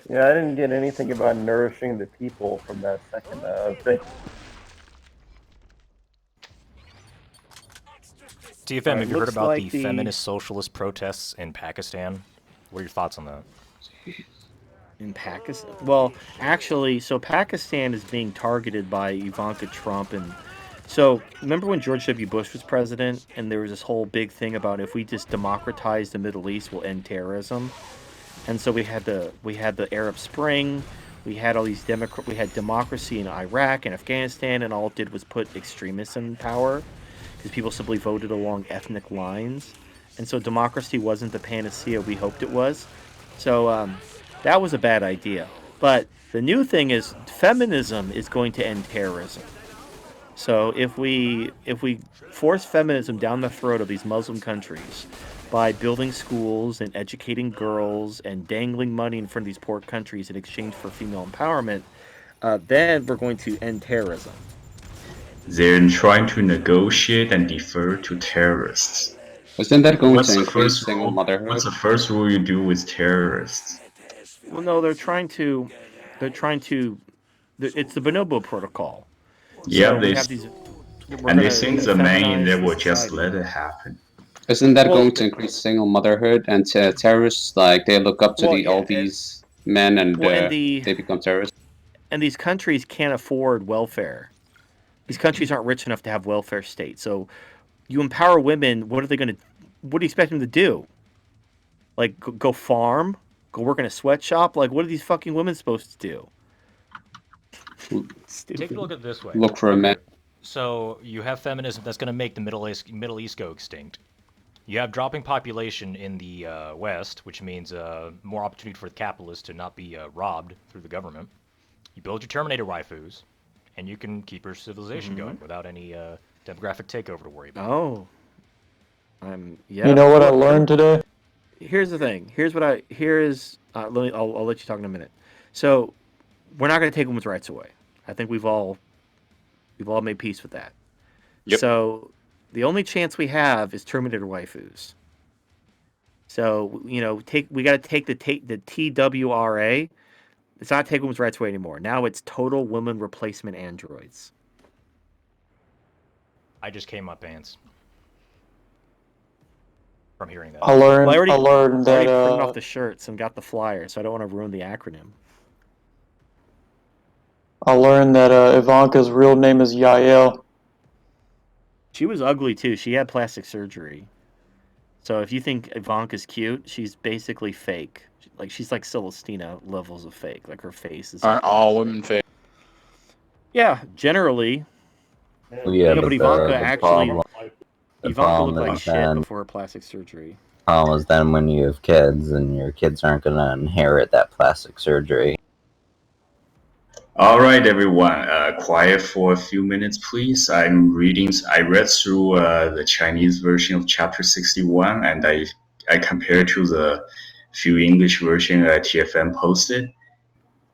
Yeah, I didn't get anything about nourishing the people from that second thing. All TFM, right, have you heard looks about like the the feminist socialist protests in Pakistan? What are your thoughts on that? In Pakistan. Well, actually, so Pakistan is being targeted by Ivanka Trump, and so remember when George W. Bush was president, and there was this whole big thing about if we just democratize the Middle East, we'll end terrorism. And so we had the Arab Spring, we had democracy in Iraq and Afghanistan, and all it did was put extremists in power because people simply voted along ethnic lines, and so democracy wasn't the panacea we hoped it was. So that was a bad idea. But the new thing is feminism is going to end terrorism. So if we force feminism down the throat of these Muslim countries by building schools and educating girls and dangling money in front of these poor countries in exchange for female empowerment, then we're going to end terrorism. They're trying to negotiate and defer to terrorists. Isn't that going What's to the increase first single rule? What's motherhood? the first rule you do with terrorists? Well, no, they're trying to. It's the Bonobo Protocol. So Yeah, we they have these. We're and they gonna we're think gonna the man in feminize there the will just society. let it happen. Isn't that Well, going to increase single motherhood and terrorists? Like they look up to all yeah, these men and well, they become terrorists. and these countries can't afford welfare. These countries aren't rich enough to have welfare states. So you empower women. What are they going to? What do you expect them to do? Like go farm? Go work in a sweatshop? Like what are these fucking women supposed to do? Take a Stupid. look at it this way. Look for a man. Okay, so you have feminism that's going to make the Middle East go extinct. You have dropping population in the West, which means more opportunity for the capitalists to not be robbed through the government. You build your Terminator waifus, and you can keep your civilization Mm-hmm. going without any demographic takeover to worry about. Oh, You yep. know what I Look, learned today? here's the thing. Here is. I'll let you talk in a minute. So we're not going to take women's rights away. I think we've all made peace with that. Yep. So the only chance we have is Terminator waifus. So we got to take the TWRA. It's not take women's rights away anymore. Now it's total women replacement androids. I just came up ants from hearing that. I Well, learned I learned I that already printed off the shirts and got the flyer, so I don't want to ruin the acronym. Ivanka's real name is Yael. She was ugly too. She had plastic surgery. So if you think Ivanka's cute, she's basically fake. Like she's like Celestina levels of fake. Like her face is. Aren't all women fake? Yeah, generally. Well, yeah, But but Ivanka the actually, Ivanka looked problem like is shit then before her plastic surgery. problem is then when you have kids and your kids aren't gonna inherit that plastic surgery. All right, everyone, quiet for a few minutes, please. I read through the Chinese version of Chapter 61, and I compared to the few English version TFM posted.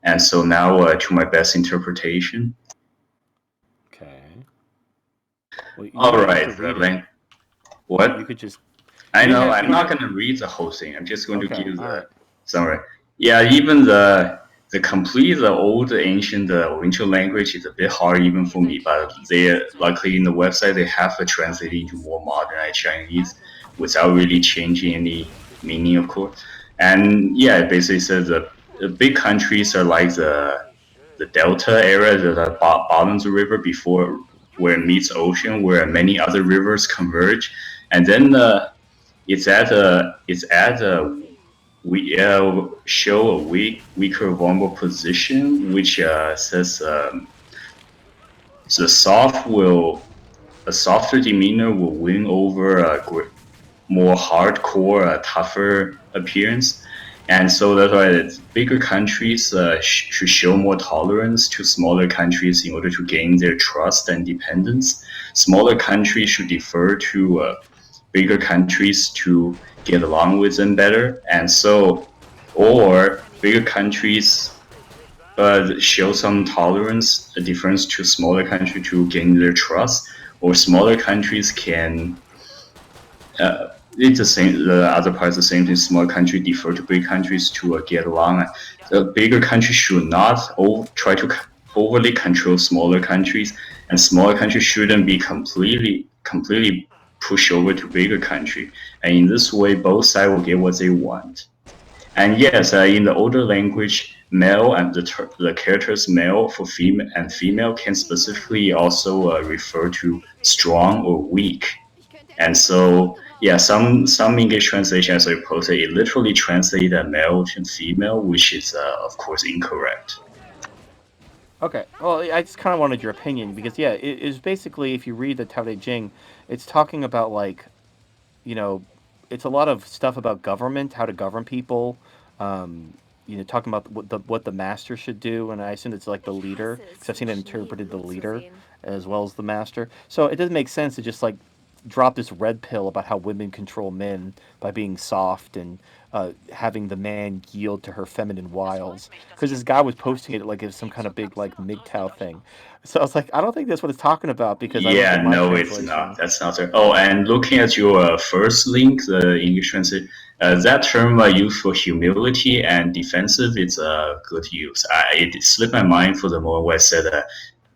And so now to my best interpretation. Okay. Well, you All don't right, have to read it. what? You could just. I You know have, I'm you not have, going to read the whole thing. I'm just going to okay. give All right. the summary. Yeah, even the old ancient original language is a bit hard even for me. But they luckily in the website they have translated into more modernized Chinese without really changing any meaning, of course. And yeah, it basically says the big countries are like the delta area, the bottom of the river before where it meets ocean, where many other rivers converge, and then it's at a we show a weaker vulnerable position, which says the soft will a softer demeanor will win over a more hardcore, tougher appearance. And so that's why bigger countries should show more tolerance to smaller countries in order to gain their trust and dependence. Smaller countries should defer to bigger countries to get along with them better. And so, or bigger countries show some tolerance, a difference to smaller countries to gain their trust, or smaller countries can it's the same. The other part is the same thing. Small country defer to big countries to get along. The bigger countries should not try to overly control smaller countries, and smaller countries shouldn't be completely pushed over to bigger country. And in this way, both sides will get what they want. And yes, in the older language, male and the characters male for female and female can specifically also refer to strong or weak. And so, yeah, some English translation, as I posted, it literally translated male to female, which is of course incorrect. Okay. Well, I just kind of wanted your opinion because yeah, it is basically if you read the Tao Te Ching, it's talking about like you know, it's a lot of stuff about government, how to govern people. Um, talking about what the master should do, and I assume it's like the leader because I've seen it interpreted the leader as well as the master. So it doesn't make sense to just like drop this red pill about how women control men by being soft and having the man yield to her feminine wiles. Because this guy was posting it like it was some kind of big like MGTOW thing. So I was like, I don't think that's what it's talking about because I looked Yeah, at my no, it's not. translation. That's not it. Oh, and looking at your first link, the English translation, that term used for humility and defensive, it's a good use. It slipped my mind for the moment where I said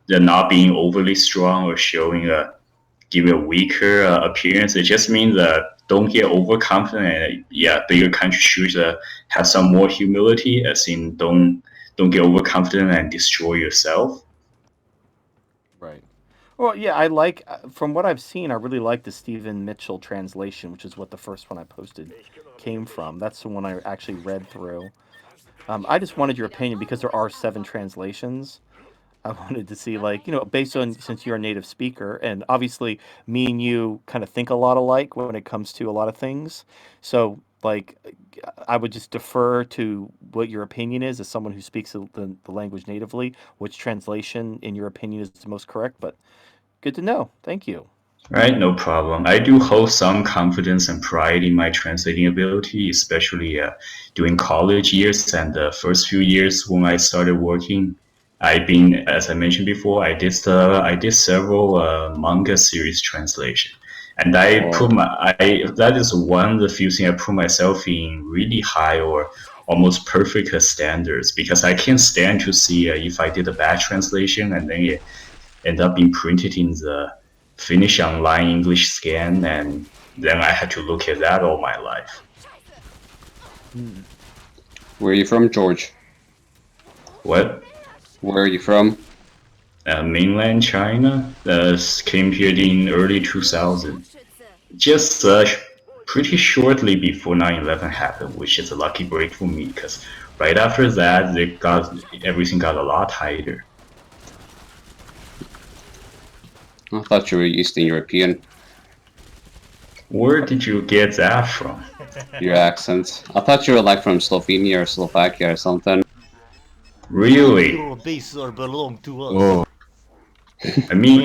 they're not being overly strong or showing giving a weaker appearance. It just means don't get overconfident. And, yeah, bigger countries should have some more humility, as in don't get overconfident and destroy yourself. Right. Well, yeah, I like from what I've seen, I really like the Stephen Mitchell translation, which is what the first one I posted came from. That's the one I actually read through. I just wanted your opinion because there are 7 translations. I wanted to see, like, based on since you're a native speaker, and obviously me and you kind of think a lot alike when it comes to a lot of things. So, like, I would just defer to what your opinion is as someone who speaks the language natively, which translation, in your opinion, is the most correct. But good to know. Thank you. Right, no problem. I do hold some confidence and pride in my translating ability, especially during college years and the first few years when I started working. I've been, as I mentioned before, I did several manga series translation, and Oh, that is one of the few things I put myself in really high or almost perfect standards because I can't stand to see if I did a bad translation and then it end up being printed in the Finnish online English scan, and then I had to look at that all my life. Hmm. where are you from, George? What? Where are you from? Mainland China came here in early 2000, just pretty shortly before 9/11 happened, which is a lucky break for me because right after that, everything got a lot tighter. I thought you were Eastern European. Where did you get that from? Your accent. I thought you were like from Slovenia or Slovakia or something. Really? Your base are belong to us. Oh, I mean,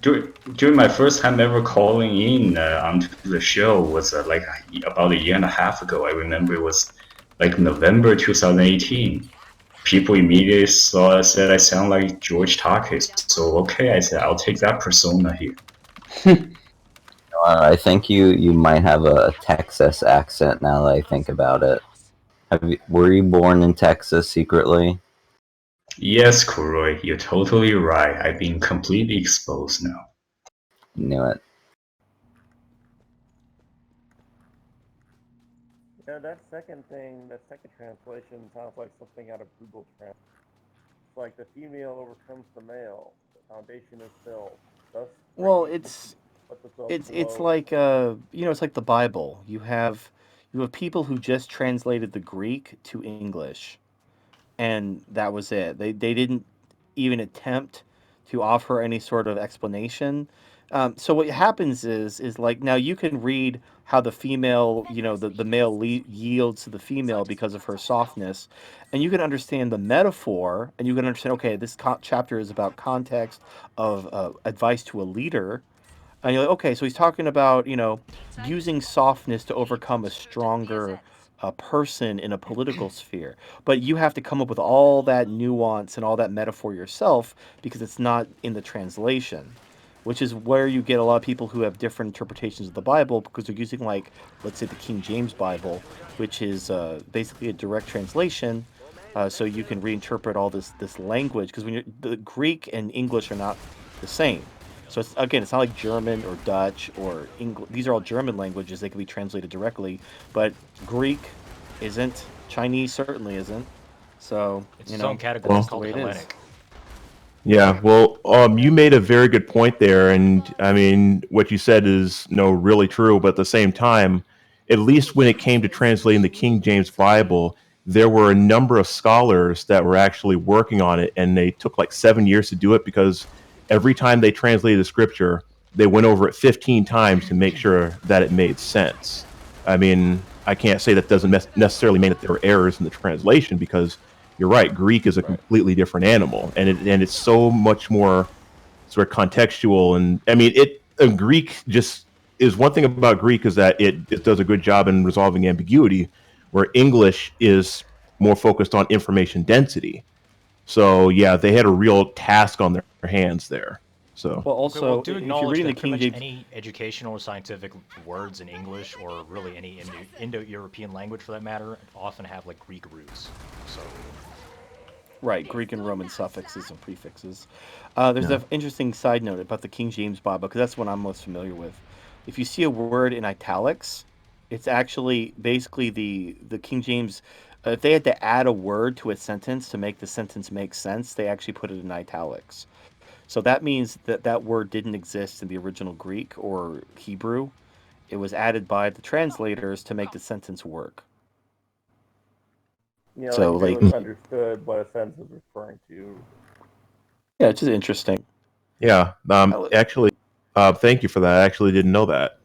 during my first time ever calling in onto the show was like about a year and a half ago. I remember it was like November 2018. People immediately said I sound like George Takis. So okay, I said I'll take that persona here. I think you might have a Texas accent now that I think about it. Were you born in Texas secretly? Yes, Kuroi, you're totally right. I've been completely exposed now. Knew it. Yeah, that second translation sounds like something out of Google Trends. It's like the female overcomes the male. The foundation is built, thus Well, breaking what the it's below. like it's like the Bible. You have people who just translated the Greek to English, and that was it. They didn't even attempt to offer any sort of explanation. So what happens is like now you can read how the female, the male yields to the female because of her softness, and you can understand the metaphor, and you can understand okay, this chapter is about context of advice to a leader, and you're like, okay, so he's talking about, using softness to overcome a stronger person in a political sphere. But you have to come up with all that nuance and all that metaphor yourself because it's not in the translation. which is where you get a lot of people who have different interpretations of the Bible because they're using, like, let's say the King James Bible, which is basically a direct translation. So you can reinterpret all this language because the Greek and English are not the same. So it's not like German or Dutch or English. These are all German languages. They can be translated directly, but Greek isn't. Chinese certainly isn't. So It's its own category. Well, It's the called way it is. Hellenic. Yeah, well, you made a very good point there, and I mean, what you said is really true. But at the same time, at least when it came to translating the King James Bible, there were a number of scholars that were actually working on it, and they took like 7 years to do it because every time they translated the scripture, they went over it 15 times to make sure that it made sense. I mean, I can't say that doesn't necessarily mean that there were errors in the translation because you're right. Greek is a completely different animal, and it's so much more sort of contextual. And I mean, Greek just is one thing about Greek is that it does a good job in resolving ambiguity, where English is more focused on information density. So yeah, they had a real task on their hands there. So Well, Okay, well, also, do if you're acknowledge reading the that pretty King much James, any educational or scientific words in English, or really any Indo-European language for that matter, often have like Greek roots. So right, Greek and Roman suffixes and prefixes. There's yeah. an interesting side note about the King James Bible because that's what I'm most familiar with. If you see a word in italics, it's actually basically the King James. If they had to add a word to a sentence to make the sentence make sense, they actually put it in italics. So that means that that word didn't exist in the original Greek or Hebrew. It was added by the translators to make the sentence work. Like So, they like, understood what a sentence was referring to. yeah, it's just interesting. Yeah. I li- Actually, thank you for that. I actually didn't know that.